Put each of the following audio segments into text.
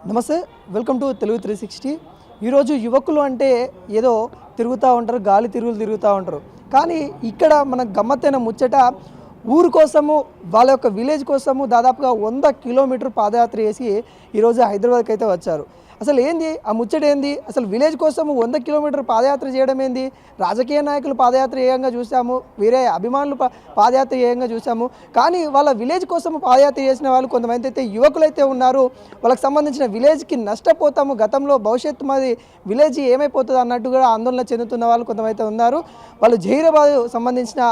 నమస్తే, welcome to Telugu 360. ఈరోజు యువకులు అంటే ఏదో తిరుగుతూ ఉంటారు, గాలి తిరుగుతూ ఉంటారు. కానీ ఇక్కడ మన గమ్మత్తైన ముచ్చట ఊరు కోసము, వాళ్ళ యొక్క విలేజ్ కోసము దాదాపుగా 100 కిలోమీటర్ పాదయాత్ర చేసి ఈరోజు హైదరాబాద్కి అయితే వచ్చారు. అసలు ఏంది ఆ ముచ్చట ఏంది? అసలు విలేజ్ కోసం 100 కిలోమీటర్ పాదయాత్ర చేయడం ఏంది? రాజకీయ నాయకులు పాదయాత్ర చేయంగా చూసాము, వేరే అభిమానులు పాదయాత్ర చేయంగా చూసాము. కానీ వాళ్ళ విలేజ్ కోసం పాదయాత్ర చేసిన వాళ్ళు కొంతమంది అయితే యువకులు అయితే ఉన్నారు. వాళ్ళకి సంబంధించిన విలేజ్కి నష్టపోతాము, గతంలో భవిష్యత్తు మాది విలేజ్ ఏమైపోతుంది అన్నట్టుగా ఆందోళన చెందుతున్న వాళ్ళు కొంతమంది ఉన్నారు. వాళ్ళు జహీరాబాద్ సంబంధించిన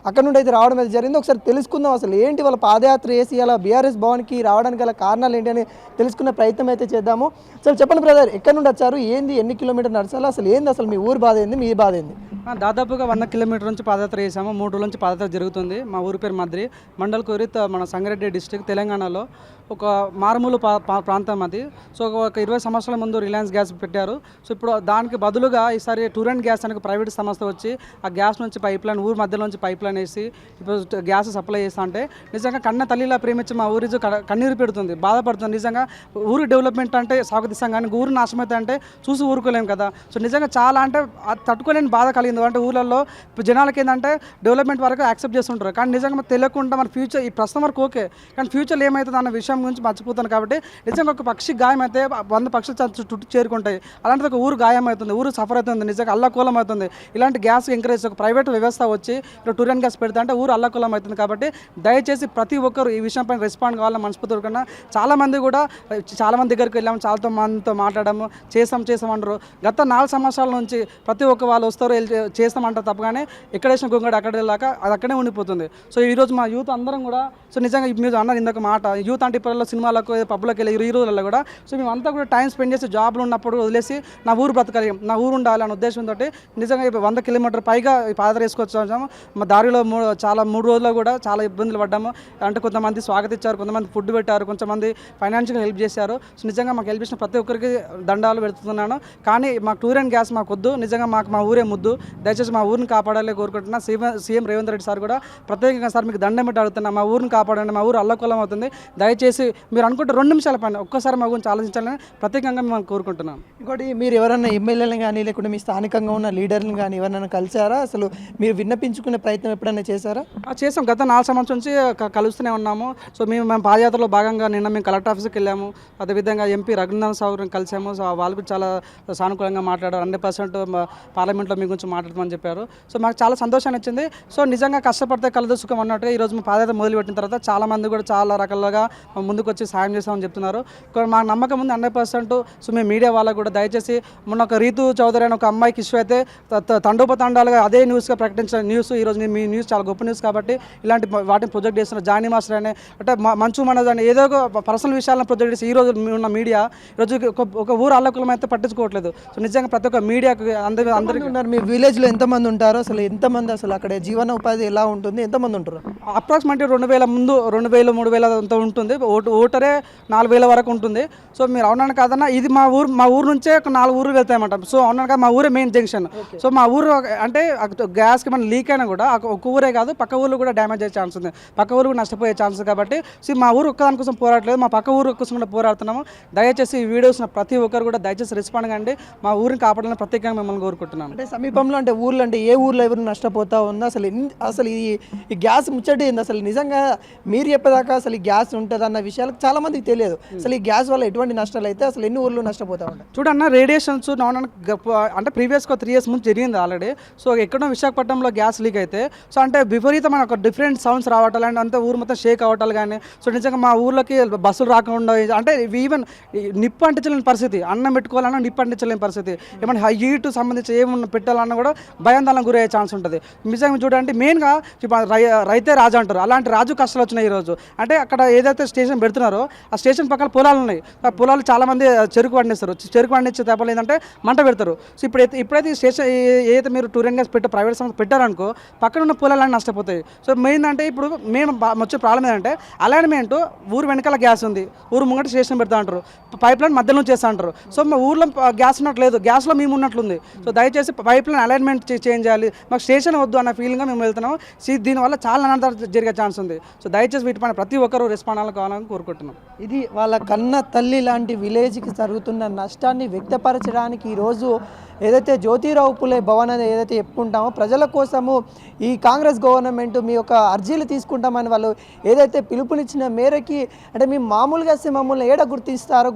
అక్కడ నుండి అయితే రావడం అయితే జరిగింది. ఒకసారి తెలుసుకుందాం అసలు ఏంటి వాళ్ళ పాదయాత్ర చేసి అలా బీఆర్ఎస్ భవన్కి రావడానికి గల కారణాలు ఏంటి అని తెలుసుకునే ప్రయత్నం అయితే చేద్దాము. అసలు చెప్పండి బ్రదర్, ఎక్కడి నుండి వచ్చారు, ఏంది, ఎన్ని కిలోమీటర్ నడచాలి, అసలు ఏంది, అసలు మీ ఊరు బాధ ఏంది, మీ బాధ ఏంది? దాదాపుగా 100 కిలోమీటర్ నుంచి పాదయాత్ర చేసాము. 3 రోజుల నుంచి పాదయాత్ర జరుగుతుంది. మా ఊరి పేరు మద్రి, మండల్ కోరిత్, మన సంగారెడ్డి డిస్టిక్, తెలంగాణలో ఒక మారుమూల ప్రాంతం అది. సో ఒక 20 సంవత్సరాల ముందు రిలయన్స్ గ్యాస్ పెట్టారు. సో ఇప్పుడు దానికి బదులుగా ఈసారి టూరెంట్ గ్యాస్ అనే ప్రైవేట్ సంస్థ వచ్చి ఆ గ్యాస్ నుంచి పైప్ లైన్, ఊరు మధ్యలో నుంచి పైప్ లైన్ వేసి ఇప్పుడు గ్యాస్ సప్లై చేస్తా అంటే నిజంగా కన్న తల్లిలా ప్రేమించి మా ఊరి కన్నీరు పెడుతుంది, బాధపడుతుంది. నిజంగా ఊరు డెవలప్మెంట్ అంటే స్వాగతిస్తాం, కానీ ఊరు నాశనం అయితే అంటే చూసి ఊరుకోలేము కదా. సో నిజంగా చాలా అంటే తట్టుకోలేని బాధ కలిగింది. అంటే ఊళ్ళల్లో ఇప్పుడు జనాలకి ఏంటంటే డెవలప్మెంట్ వరకు యాక్సెప్ట్ చేస్తుంటారు, కానీ నిజంగా తెలియకుండా మన ఫ్యూచర్ ఈ ప్రస్తుతం వరకు ఓకే, కానీ ఫ్యూచర్లో ఏమవుతుంది అన్న విషయం గురించి మర్చిపోతాను. కాబట్టి నిజంగా ఒక పక్షి గాయం అయితే 100 పక్షులు చుట్టూ చేరుకుంటాయి. అలాంటిది ఒక ఊరు గాయం అవుతుంది, ఊరు సఫర్ అవుతుంది, నిజంగా అల్లకూలం అవుతుంది. ఇలాంటి గ్యాస్ ఎంకరేజ్ ఒక ప్రైవేట్ వ్యవస్థ వచ్చి ఇప్పుడు టూరెంట్ గ్యాస్ పెడతా అంటే ఊరు అల్లకూలం అవుతుంది. కాబట్టి దయచేసి ప్రతి ఒక్కరు ఈ విషయంపై రెస్పాండ్ కావాలని మనస్ఫూర్తి కన్నా చాలామంది దగ్గరికి వెళ్ళాము, చాలా మందితో మాట్లాడాము, చేసాం అంటారు. గత 4 సంవత్సరాల నుంచి ప్రతి ఒక్క వాళ్ళు వస్తారు, చేస్తామంటారు తప్పగానే ఎక్కడ వేసిన గొంగడు అక్కడ వెళ్ళాక అది అక్కడే ఉండిపోతుంది. సో ఈరోజు మా యూత్ అందరం కూడా, సో నిజంగా మీరు అన్నారు ఇందాక మాట, యూత్ అంటే ఇప్పటిలో సినిమాలకు పబ్లకు వెళ్ళి ఈ రోజులలో కూడా సో మేమంతా కూడా టైం స్పెండ్ చేసి జాబ్లు ఉన్నప్పుడు వదిలేసి నా ఊరు బ్రతకాలి, నా ఊరు ఉండాలి అనే ఉద్దేశంతో నిజంగా 100 కిలోమీటర్ పైగా పాదయాత్ర వేసుకొచ్చాము. మా దారిలో 3 రోజుల్లో కూడా చాలా ఇబ్బందులు పడ్డాము. అంటే కొంతమంది స్వాగతించారు, కొంతమంది ఫుడ్ పెట్టారు, కొంతమంది ఫైనాన్షియల్గా హెల్ప్ చేశారు. సో నిజంగా మాకు హెల్ప్ చేసిన ప్రతి ఒక్కరికి దండాలు పెడుతున్నాను. కానీ మాకు టూరెంట్ గ్యాస్ మాకు వద్దు, నిజంగా మాకు మా ఊరే ముద్దు. దయచేసి మా ఊరిని కాపాడాలి కోరుకుంటున్నా. సీఎం రేవంత్ రెడ్డి సార్ కూడా ప్రత్యేకంగా సార్ మీకు దండం పెట్టి అడుగుతున్నా, మా ఊరిని కాపాడండి, మా ఊరు అల్లకొల్లం అవుతుంది. దయచేసి మీరు అనుకుంటే 2 నిమిషాల పైన ఒక్కసారి మా గురించి ఆలోచించాలని ప్రత్యేకంగా మేము కోరుకుంటున్నాను. ఇంకోటి, మీరు ఎవరైనా ఎమ్మెల్యేలను కానీ లేకుంటే మీ స్థానికంగా ఉన్న లీడర్లను కానీ ఎవరైనా కలిసారా? అసలు మీరు విన్నపించుకునే ప్రయత్నం ఎప్పుడైనా చేశారా? చేసాం, గత 4 సంవత్సరాల నుంచి కలుస్తూనే ఉన్నాము. సో మేము పాదయాత్రలో భాగంగా నిన్న మేము కలెక్టర్ ఆఫీస్కి వెళ్ళాము, అదేవిధంగా ఎంపీ రఘునందన్ సాగర్ని కలిసాము. సో వాళ్ళు కూడా చాలా సానుకూలంగా మాట్లాడారు, 100% పార్లమెంట్లో మీ గురించి మాట్లాడమని చెప్పారు. సో మాకు చాలా సంతోషాన్ని ఇచ్చింది. సో నిజంగా కష్టపడితే కలదు సుఖం అన్నట్టుగా ఈరోజు మా పాదయాత్ర మొదలుపెట్టిన తర్వాత చాలామంది కూడా చాలా రకాలుగా ముందుకు వచ్చి సాయం చేస్తామని చెప్తున్నారు. మాకు నమ్మకం ఉంది 100%. సో మేము మీడియా వాళ్ళకు కూడా దయచేసి మొన్న ఒక రీతు చౌదరి అని ఒక అమ్మాయికి ఇష్యూ అయితే తండోపతండాలుగా అదే న్యూస్గా ప్రకటించిన న్యూస్ ఈరోజు మీ న్యూస్ చాలా గొప్ప న్యూస్. కాబట్టి ఇలాంటి వాటిని ప్రొజెక్ట్ చేస్తున్న జానీ మాస్టర్ అనే అంటే మంచు మనోజ్ అని ఏదో ఒక పర్సనల్ విషయాలను ప్రొజెక్ట్ చేసి ఈరోజు ఉన్న మీడియా ఈరోజు ఒక ఊరు అల్లకులం అయితే పట్టించుకోవట్లేదు. సో నిజంగా ప్రతి ఒక్క మీడియాకు అందరికీ ఉన్నారు. మీ విలేజ్లో ఎంతమంది ఉంటారు, అసలు ఎంతమంది, అసలు అక్కడ జీవన ఉపాధి ఎలా ఉంటుంది, ఎంతమంది ఉంటారు? అప్రాక్సిమేట్లీ 2000 ముందు 2000, 3000 అంత ఉంటుంది. ఓటరే 4000 వరకు ఉంటుంది. సో మీరు అవునని కాదన్నా ఇది మా ఊరు నుంచే ఒక 4 ఊర్లు వెళ్తాయన్నమాట. సో అవునని కాదు, మా ఊరే మెయిన్ జంక్షన్. సో మా ఊరు అంటే గ్యాస్కి మన లీక్ అయినా కూడా ఒక ఊరే కాదు, పక్క ఊర్లు కూడా డ్యామేజ్ అయ్యే ఛాన్స్ ఉంది, పక్క ఊరు కూడా నష్టపోయే ఛాన్స్. కాబట్టి సో మా ఊరు ఒక్కదాని కోసం పోరాడలేదు, మా పక్క ఊరు కోసం కూడా పోరాడుతున్నాము. దయచేసి ఈ వీడియోస్ ప్రతి ఒక్కరు కూడా దయచేసి రెస్పాండ్ కండి, మా ఊరిని కాపాడాలని ప్రత్యేకంగా మిమ్మల్ని కోరుకుంటున్నాను. అంటే సమీపంలో అంటే ఊర్లు అంటే ఏ ఊర్లో ఎవరు నష్టపోతా ఉందా? అసలు ఈ గ్యాస్ ముచ్చట ఏంది? అసలు నిజంగా మీరు చెప్పేదాకా అసలు ఈ గ్యాస్ ఉంటుంది అన్న విషయాలు చాలా మందికి తెలియదు. అసలు ఈ గ్యాస్ వల్ల ఎటువంటి నష్టాలు అయితే అసలు ఎన్ని ఊర్లు నష్టపోతా ఉంటాయి? చూడన్న, రేడియేషన్స్ అంటే ప్రీవియస్గా 3 years ముందు జరిగింది ఆల్రెడీ. సో ఎక్కడో విశాఖపట్నంలో గ్యాస్ లీక్ అయితే సో అంటే విపరీతమైన ఒక డిఫరెంట్ సౌండ్స్ రావటాలు అండ్ అంతా ఊరు మొత్తం షేక్ అవ్వటాలు. కానీ సో నిజంగా మా ఊర్లోకి బస్సులు రాకుండా అంటే ఈవెన్ నిప్పు అంటించలేని పరిస్థితి, అన్నం పెట్టుకోవాలన్నా నిప్పు అంటించలేని పరిస్థితి, ఏమన్నా హీట్ సంబంధించి ఏమన్నా పెట్టాలన్నా కూడా భయాందోళన గురయ్యే ఛాన్స్ ఉంటుంది. నిజంగా చూడండి, మెయిన్గా రైతే రాజు అంటారు, అలాంటి రాజు కష్టాలు వచ్చినాయి ఈరోజు. అంటే అక్కడ ఏదైతే స్టేషన్ పెడుతున్నారో ఆ స్టేషన్ పక్కన పొలాలు ఉన్నాయి, ఆ పొలాలు చాలామంది చెరుకు పండిస్తారు, చెరుకు పండించే తప్పలు ఏంటంటే మంట పెడతారు. సో ఇప్పుడైతే స్టేషన్ ఏదైతే మీరు టూరెంట్ గ్యాస్ ప్రైవేట్ సంస్థ పెట్టారనుకో పక్కన ఉన్న పొలాలన్నీ నష్టపోతాయి. సో మెయిన్ అంటే ఇప్పుడు మేము వచ్చే ప్రాబ్లం ఏంటంటే అలైన్మెంట్, ఊరు వెనకాల గ్యాస్ ఉంది, ఊరు ముంగట స్టేషన్ పెడతా అంటారు, పైప్ లైన్ మధ్యలో చేస్తా అంటారు. సో మా ఊర్లో గ్యాస్ ఉన్నట్లేదు, గ్యాస్లో మేము ఉన్నట్లుంది. సో దయచేసి పైప్ లైన్ అలైన్మెంట్ చేంజ్ చేయాలి, మాకు స్టేషన్ వద్దు అన్న ఫీలింగ్గా మేము వెళ్తున్నాము. దీనివల్ల చాలా అనంతరం జరిగే ఛాన్స్ ఉంది. సో దయచేసి వీటిపైన ప్రతి ఒక్కరూ రెస్పాండ్ కావాలని ఉండాలని కోరుకుంటున్నాం. ఇది వాళ్ళ కన్న తల్లి లాంటి విలేజ్కి జరుగుతున్న నష్టాన్ని వ్యక్తపరచడానికి ఈరోజు ఏదైతే జ్యోతిరావు పులే భవన్ అనేది ఏదైతే చెప్పుకుంటామో ప్రజల కోసము ఈ కాంగ్రెస్ గవర్నమెంట్ మీ యొక్క అర్జీలు తీసుకుంటామని వాళ్ళు ఏదైతే పిలుపునిచ్చిన మేరకి అంటే మీ మామూలుగా మమ్మల్ని ఏడ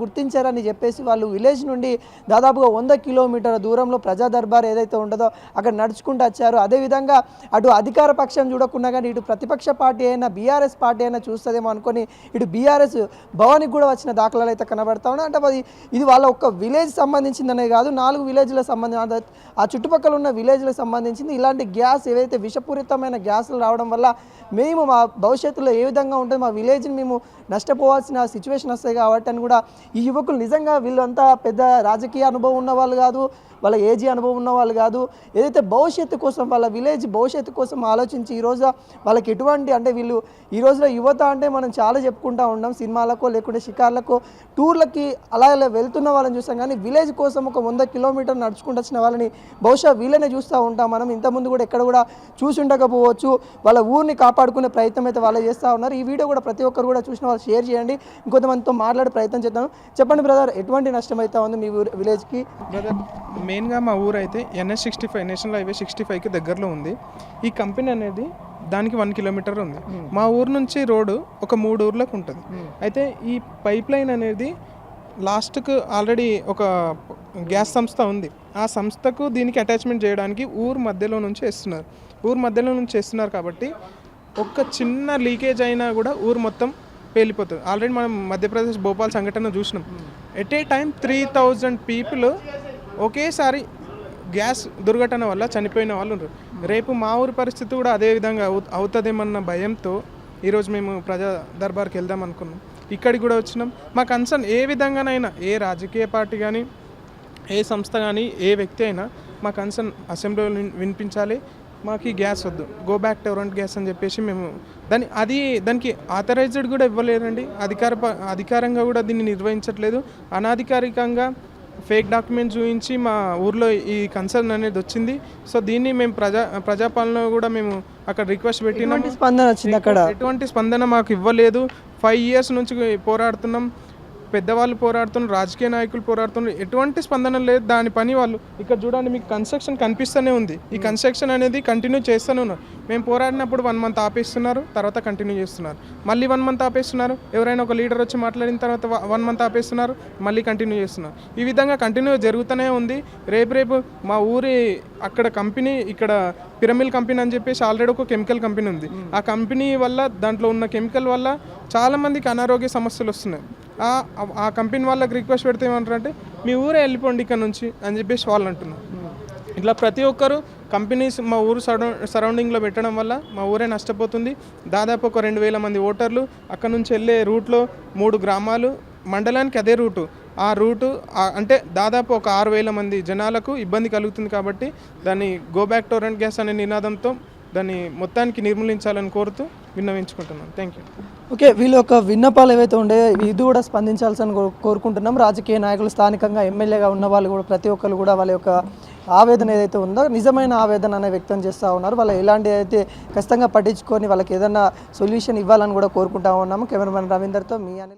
గుర్తించారని చెప్పేసి వాళ్ళు విలేజ్ నుండి దాదాపుగా 100 కిలోమీటర్ల దూరంలో ప్రజా దర్బార్ ఏదైతే ఉంటుందో అక్కడ నడుచుకుంటూ వచ్చారు. అదేవిధంగా అటు అధికార పక్షం చూడకుండా కానీ ఇటు ప్రతిపక్ష పార్టీ అయినా బీఆర్ఎస్ పార్టీ అయినా చూస్తుందేమో అనుకొని ఇటు బీఆర్ఎస్ భవన్కి కూడా వచ్చిన దాఖలాలు అయితే కనబడతా ఉన్నాయి. అంటే ఇది వాళ్ళ ఒక్క విలేజ్ సంబంధించిందనే కాదు, 4 విలేజ్ల సంబంధించి ఆ చుట్టుపక్కల ఉన్న విలేజ్లకు సంబంధించింది. ఇలాంటి గ్యాస్ ఏవైతే విషపూరితమైన గ్యాసులు రావడం వల్ల మేము మా భవిష్యత్తులో ఏ విధంగా ఉంటుంది, మా విలేజ్ని మేము నష్టపోవాల్సిన సిచ్యువేషన్ వస్తాయి కాబట్టి అని కూడా ఈ యువకులు నిజంగా వీళ్ళంతా పెద్ద రాజకీయ అనుభవం ఉన్న వాళ్ళు కాదు, వాళ్ళ ఏజీ అనుభవం ఉన్న వాళ్ళు కాదు. ఏదైతే భవిష్యత్తు కోసం వాళ్ళ విలేజ్ భవిష్యత్తు కోసం ఆలోచించి ఈరోజు వాళ్ళకి ఎటువంటి అంటే వీళ్ళు ఈ రోజులో యువత అంటే మనం చాలా చెప్పుకుంటూ ఉన్నాం, సినిమాలకో లేకుంటే షికార్లకో టూర్లకి అలా ఇలా వెళ్తున్న వాళ్ళని చూస్తాం. కానీ విలేజ్ కోసం ఒక 100 కిలోమీటర్లు నడుచుకుంటూ వచ్చిన వాళ్ళని బహుశా వీళ్ళనే చూస్తూ ఉంటాం మనం. ఇంతకుముందు కూడా ఎక్కడ కూడా చూసి ఉండకపోవచ్చు. వాళ్ళ ఊరిని కాపాడుకునే ప్రయత్నం అయితే వాళ్ళే చేస్తూ ఉన్నారు. ఈ వీడియో కూడా ప్రతి ఒక్కరు కూడా చూసిన వాళ్ళు షేర్ చేయండి, ఇంకొంతమందితో మాట్లాడే ప్రయత్నం చేద్దాం. చెప్పండి బ్రదర్, ఎటువంటి నష్టం అయితే ఉంది మీ విలేజ్కి? బ్రదర్, మెయిన్గా మా ఊరు అయితే NH65 నేషనల్ హైవే 65కి దగ్గరలో ఉంది. ఈ కంపెనీ అనేది దానికి 1 కిలోమీటర్ ఉంది. మా ఊరు నుంచి రోడ్డు ఒక 3 ఊర్లకు ఉంటుంది. అయితే ఈ పైప్ లైన్ అనేది లాస్ట్కు ఆల్రెడీ ఒక గ్యాస్ సంస్థ ఉంది. ఆ సంస్థకు దీనికి అటాచ్మెంట్ చేయడానికి ఊరు మధ్యలో నుంచి వేస్తున్నారు కాబట్టి ఒక్క చిన్న లీకేజ్ అయినా కూడా ఊరు మొత్తం పేలిపోతుంది. ఆల్రెడీ మనం మధ్యప్రదేశ్ భోపాల్ సంఘటన చూసినాం. ఎట్ ఏ టైం 3000 పీపుల్ ఒకేసారి గ్యాస్ దుర్ఘటన వల్ల చనిపోయిన వాళ్ళు ఉన్నారు. రేపు మా ఊరి పరిస్థితి కూడా అదే విధంగా అవుతుందేమన్న భయంతో ఈరోజు మేము ప్రజా దర్బార్కి వెళ్దాం అనుకున్నాం. ఇక్కడికి కూడా వచ్చినాం. మా కన్సర్న్ ఏ విధంగానైనా ఏ రాజకీయ పార్టీ కానీ ఏ సంస్థ కానీ ఏ వ్యక్తి అయినా మా కన్సర్న్ అసెంబ్లీలో వినిపించాలి. మాకు ఈ గ్యాస్ వద్దు, గో బ్యాక్ టు ఎవరెంట్ గ్యాస్ అని చెప్పేసి మేము దానికి ఆథరైజ్డ్ కూడా ఇవ్వలేదండి. అధికారంగా కూడా దీన్ని నిర్వహించట్లేదు. అనాధికారికంగా ఫేక్ డాక్యుమెంట్ చూపించి మా ఊర్లో ఈ కన్సర్న్ అనేది వచ్చింది. సో దీన్ని మేము ప్రజాపాలన కూడా మేము అక్కడ రిక్వెస్ట్ పెట్టినాం. స్పందన వచ్చింది అక్కడ? ఎటువంటి స్పందన మాకు ఇవ్వలేదు. 5 years నుంచి పోరాడుతున్నాం, పెద్దవాళ్ళు పోరాడుతున్నారు, రాజకీయ నాయకులు పోరాడుతున్నారు, ఎటువంటి స్పందన లేదు. దాని పని వాళ్ళు ఇక్కడ చూడండి, మీకు కన్స్ట్రక్షన్ కనిపిస్తూనే ఉంది. ఈ కన్స్ట్రక్షన్ అనేది కంటిన్యూ చేస్తూనే ఉన్నారు. మేము పోరాడినప్పుడు 1 month ఆపేస్తున్నారు, తర్వాత కంటిన్యూ చేస్తున్నారు. మళ్ళీ 1 month ఆపేస్తున్నారు. ఎవరైనా ఒక లీడర్ వచ్చి మాట్లాడిన తర్వాత 1 month ఆపేస్తున్నారు, మళ్ళీ కంటిన్యూ చేస్తున్నారు. ఈ విధంగా కంటిన్యూ జరుగుతూనే ఉంది. రేపు మా ఊరి అక్కడ కంపెనీ, ఇక్కడ పిరమిల్ కంపెనీ అని చెప్పేసి ఆల్రెడీ ఒక కెమికల్ కంపెనీ ఉంది. ఆ కంపెనీ వల్ల, దాంట్లో ఉన్న కెమికల్ వల్ల చాలామందికి అనారోగ్య సమస్యలు వస్తున్నాయి. ఆ కంపెనీ వాళ్ళకి రిక్వెస్ట్ పెడితే ఏమంటారంటే మీ ఊరే వెళ్ళిపోండి ఇక్కడ నుంచి అని చెప్పేసి వాళ్ళు అంటున్నారు. ఇట్లా ప్రతి ఒక్కరు కంపెనీస్ మా ఊరు సరౌండింగ్లో పెట్టడం వల్ల మా ఊరే నష్టపోతుంది. దాదాపు ఒక 2000 మంది ఓటర్లు అక్కడ నుంచి వెళ్ళే రూట్లో 3 గ్రామాలు, మండలానికి అదే రూటు. ఆ రూటు అంటే దాదాపు ఒక 6000 మంది జనాలకు ఇబ్బంది కలుగుతుంది. కాబట్టి దాన్ని గో బ్యాక్ టు ఎవరెంట్ గ్యాస్ అనే నినాదంతో దాన్ని మొత్తానికి నిర్మూలించాలని కోరుతూ విన్నవించుకుంటున్నాను. Thank you. ఓకే, వీళ్ళ యొక్క విన్నపాలు ఏవైతే ఉండే ఇది కూడా స్పందించాల్సిన కోరుకుంటున్నాం. రాజకీయ నాయకులు, స్థానికంగా ఎమ్మెల్యేగా ఉన్న వాళ్ళు కూడా ప్రతి ఒక్కరు కూడా వాళ్ళ యొక్క ఆవేదన ఏదైతే ఉందో నిజమైన ఆవేదన అనేది వ్యక్తం చేస్తూ ఉన్నారు. వాళ్ళు ఎలాంటి అయితే ఖచ్చితంగా పట్టించుకొని వాళ్ళకి ఏదైనా సొల్యూషన్ ఇవ్వాలని కూడా కోరుకుంటా ఉన్నాము. కెమెరామెన్ రవీందర్తో మీ అనిల్.